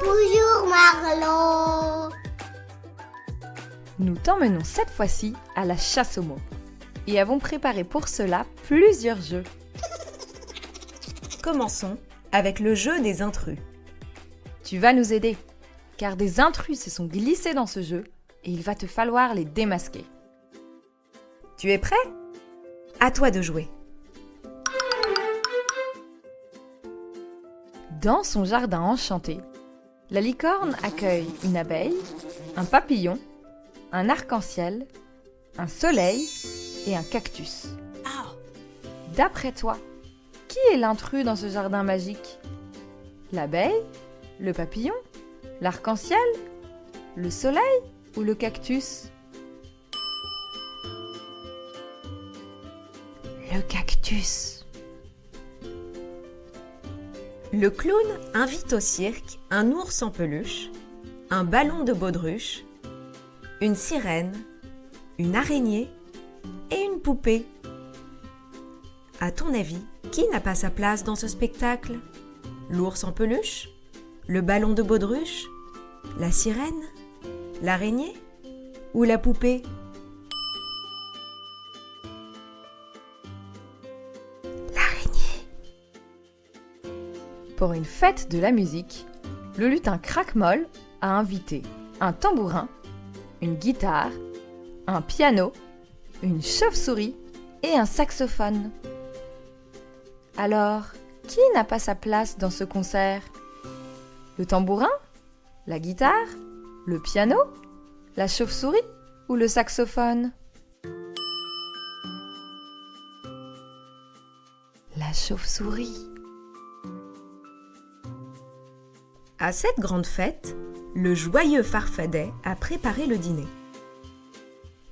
Bonjour Marlo. Nous t'emmenons cette fois-ci à la chasse aux mots et avons préparé pour cela plusieurs jeux. Commençons avec le jeu des intrus. Tu vas nous aider, car des intrus se sont glissés dans ce jeu et il va te falloir les démasquer. Tu es prêt? À toi de jouer. Dans son jardin enchanté, la licorne accueille une abeille, un papillon, un arc-en-ciel, un soleil et un cactus. D'après toi, qui est l'intrus dans ce jardin magique? L'abeille, le papillon, l'arc-en-ciel, le soleil ou le cactus? Le cactus. Le clown invite au cirque un ours en peluche, un ballon de baudruche, une sirène, une araignée et une poupée. À ton avis, qui n'a pas sa place dans ce spectacle? L'ours en peluche? Le ballon de baudruche? La sirène? L'araignée? Ou la poupée? L'araignée. Pour une fête de la musique, le lutin craque-molle a invité un tambourin, une guitare, un piano, une chauve-souris et un saxophone. Alors, qui n'a pas sa place dans ce concert? Le tambourin? La guitare? Le piano? La chauve-souris ou le saxophone? La chauve-souris. À cette grande fête, le joyeux Farfadet a préparé le dîner.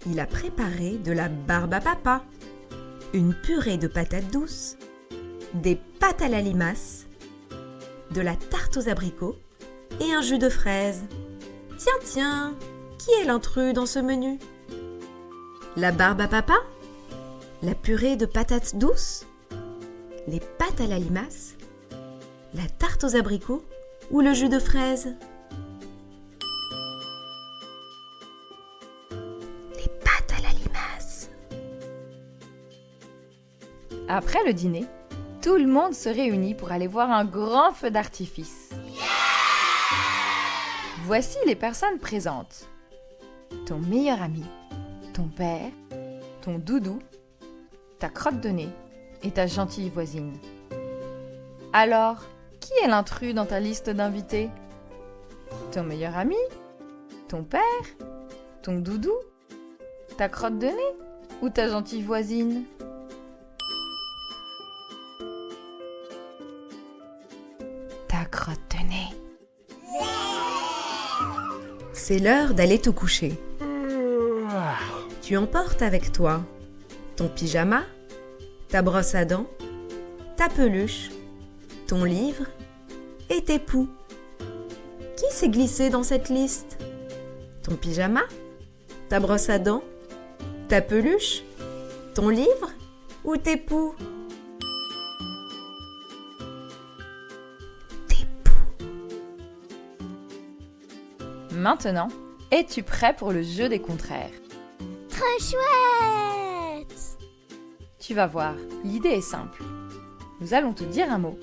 Il a préparé de la barbe à papa, une purée de patates douces, des pâtes à la limace, de la tarte aux abricots et un jus de fraises. Tiens, qui est l'intrus dans ce menu? La barbe à papa? La purée de patates douces? Les pâtes à la limace? La tarte aux abricots ou le jus de fraises? Les pâtes à la limace. Après le dîner, tout le monde se réunit pour aller voir un grand feu d'artifice. Voici les personnes présentes. Ton meilleur ami, ton père, ton doudou, ta crotte de nez et ta gentille voisine. Alors, qui est l'intrus dans ta liste d'invités? Ton meilleur ami? Ton père? Ton doudou? Ta crotte de nez? Ou ta gentille voisine? Ta crotte de nez. C'est l'heure d'aller te coucher. Tu emportes avec toi ton pyjama, ta brosse à dents, ta peluche, ton livre et tes poux. Qui s'est glissé dans cette liste? Ton pyjama, ta brosse à dents, ta peluche, ton livre ou tes poux? Tes poux. Maintenant, es-tu prêt pour le jeu des contraires? Très chouette. Tu vas voir, l'idée est simple. Nous allons te dire un mot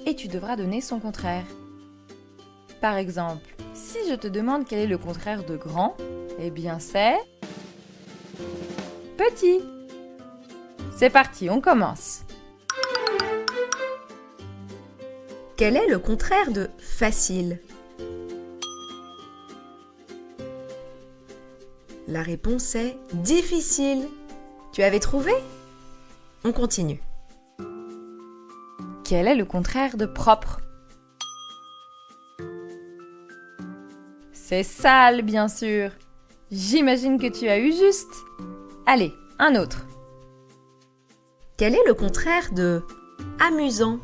et tu devras donner son contraire. Par exemple, si je te demande quel est le contraire de grand, eh bien c'est petit. C'est parti, on commence. Quel est le contraire de facile? La réponse est difficile. Tu avais trouvé? On continue. Quel est le contraire de propre? C'est sale, bien sûr. J'imagine que tu as eu juste. Allez, un autre. Quel est le contraire de amusant?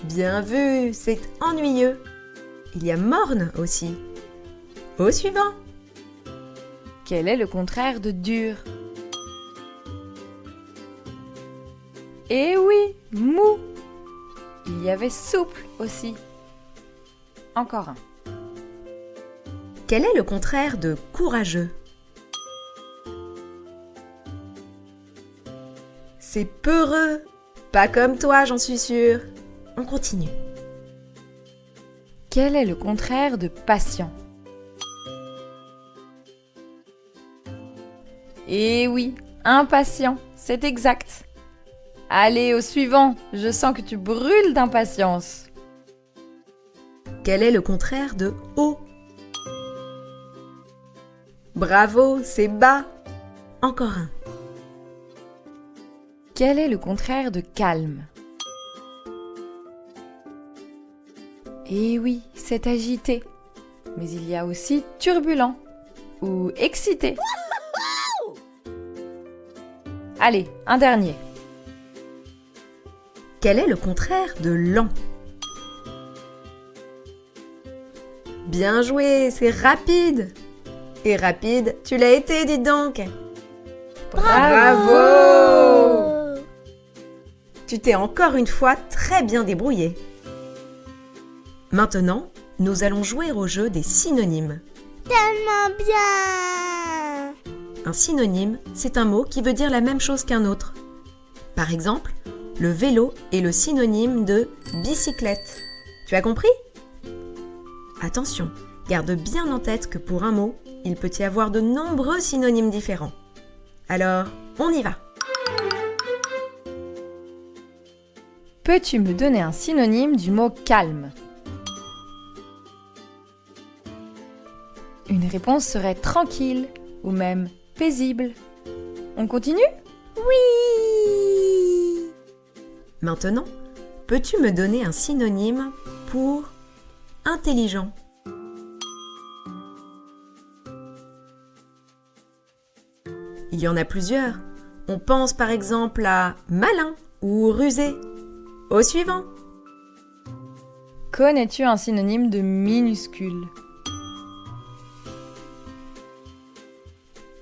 Bien vu, c'est ennuyeux. Il y a morne aussi. Au suivant. Quel est le contraire de dur? Eh oui, mou. Il y avait souple aussi. Encore un. Quel est le contraire de courageux? C'est peureux. Pas comme toi, j'en suis sûre. On continue. Quel est le contraire de patient? Eh oui, impatient, c'est exact. Allez, au suivant, je sens que tu brûles d'impatience. Quel est le contraire de haut? Bravo, c'est bas. Encore un. Quel est le contraire de calme? Eh oui, c'est agité. Mais il y a aussi turbulent ou excité. Allez, un dernier. Quel est le contraire de lent? Bien joué, c'est rapide. Et rapide, tu l'as été, dis donc. Bravo! Tu t'es encore une fois très bien débrouillé. Maintenant, nous allons jouer au jeu des synonymes. Tellement bien. Un synonyme, c'est un mot qui veut dire la même chose qu'un autre. Par exemple, le vélo est le synonyme de bicyclette. Tu as compris? Attention, garde bien en tête que pour un mot, il peut y avoir de nombreux synonymes différents. Alors, on y va. Peux-tu me donner un synonyme du mot calme? Une réponse serait tranquille ou même paisible. On continue? Oui. Maintenant, peux-tu me donner un synonyme pour intelligent? Il y en a plusieurs. On pense par exemple à malin ou rusé. Au suivant. Connais-tu un synonyme de minuscule?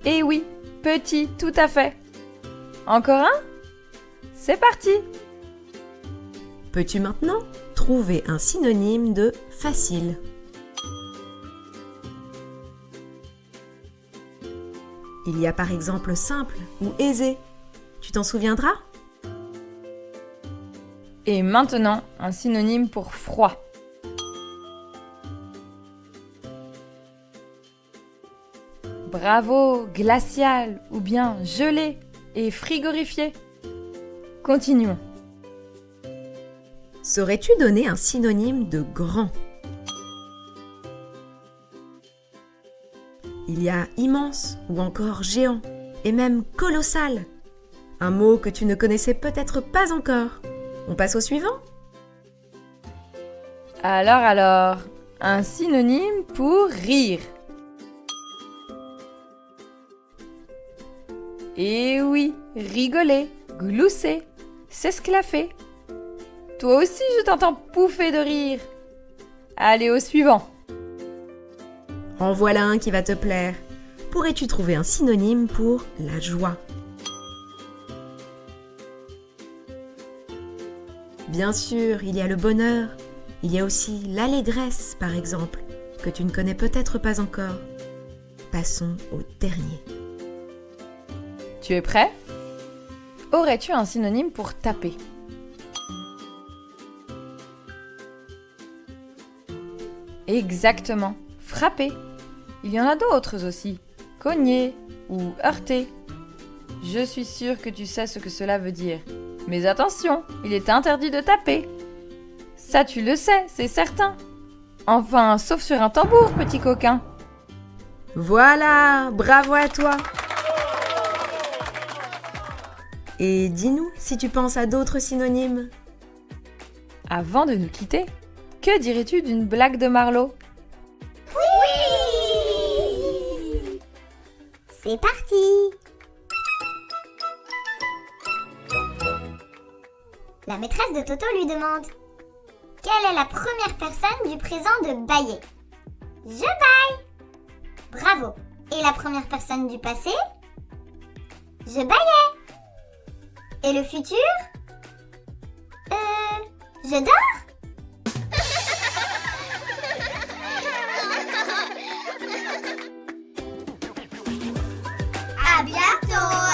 Eh oui, petit, tout à fait. Encore un? C'est parti! Peux-tu maintenant trouver un synonyme de facile? Il y a par exemple simple ou aisé. Tu t'en souviendras? Et maintenant, un synonyme pour froid. Bravo, glacial ou bien gelé et frigorifié. Continuons. Saurais-tu donner un synonyme de grand? Il y a immense ou encore géant et même colossal. Un mot que tu ne connaissais peut-être pas encore. On passe au suivant? Alors, un synonyme pour rire. Et oui, rigoler, glousser, s'esclaffer. Toi aussi, je t'entends pouffer de rire. Allez, au suivant. En voilà un qui va te plaire. Pourrais-tu trouver un synonyme pour la joie? Bien sûr, il y a le bonheur. Il y a aussi l'allégresse, par exemple, que tu ne connais peut-être pas encore. Passons au dernier. Tu es prêt? Aurais-tu un synonyme pour taper? Exactement, frapper. Il y en a d'autres aussi. Cogner ou heurter. Je suis sûre que tu sais ce que cela veut dire. Mais attention, il est interdit de taper. Ça, tu le sais, c'est certain. Enfin, sauf sur un tambour, petit coquin. Voilà, bravo à toi. Et dis-nous si tu penses à d'autres synonymes. Avant de nous quitter, que dirais-tu d'une blague de Marlowe? Oui. C'est parti. La maîtresse de Toto lui demande: quelle est la première personne du présent de bailler? Je baille. Bravo. Et la première personne du passé? Je baillais. Et le futur? Je dors? À bientôt!